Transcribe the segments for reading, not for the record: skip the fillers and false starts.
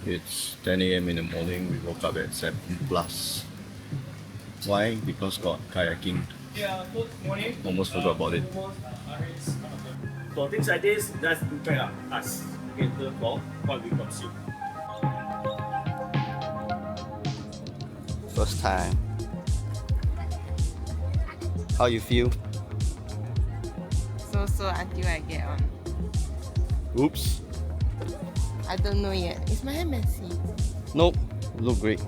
It's 10 a.m. in the morning. We woke up at 7 plus. Why? Because got kayaking. Almost forgot about it. So things like this, that's impact us cater for what we consume. First time. How you feel? So until I get on. Oops. I don't know yet. Is my hair messy? Nope. Look great.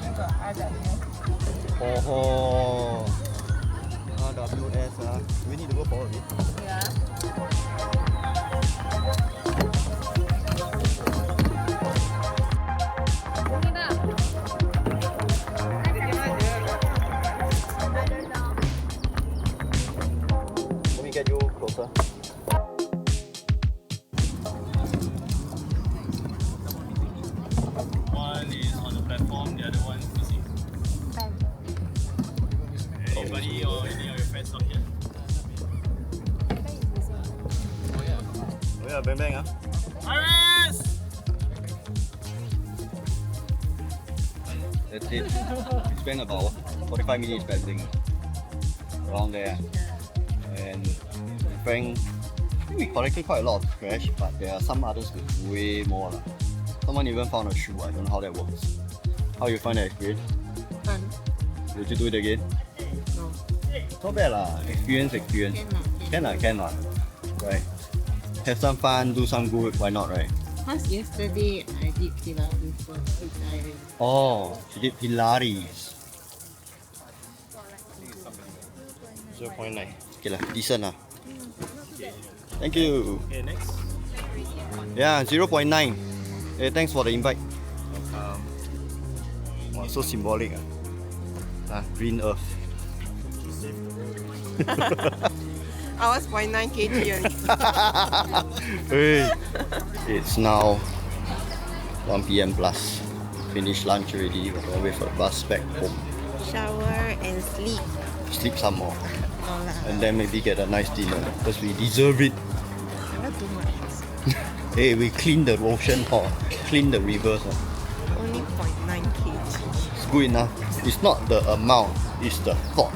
I got RWS. Oh. RWS. We need to go forward. Yeah. Let me get you closer. One is on the platform, the other one is missing. Anybody or any of your friends not here? Oh yeah, bang bang. Iris! That's it. We spent about 45 minutes paddling around there. And Frank, I think we collected quite a lot of trash, but there are some others with way more. Someone even found a shoe. I don't know how that works. How you find that experience? Fun. Would you do it again? No. Not bad lah. Experience. Can lah. Right. Have some fun, do some good, why not, right? Because yesterday I did Pilates for retiring. Oh, she did Pilates. 0.9. Okay lah, decent lah. Thank you. Okay, next. Yeah, 0.9. Hey, thanks for the invite. Wow, so symbolic. Green Earth. I was 0.9 kg only. Hey. It's now 1 p.m. plus. Finished lunch already. We're gonna wait for the bus back home. Shower and sleep. Sleep some more. No lah. And then maybe get a nice dinner. Because we deserve it. Never too much. Hey, we clean the ocean or clean the rivers. Only 0.9 kg. It's good enough. It's not the amount, it's the thought.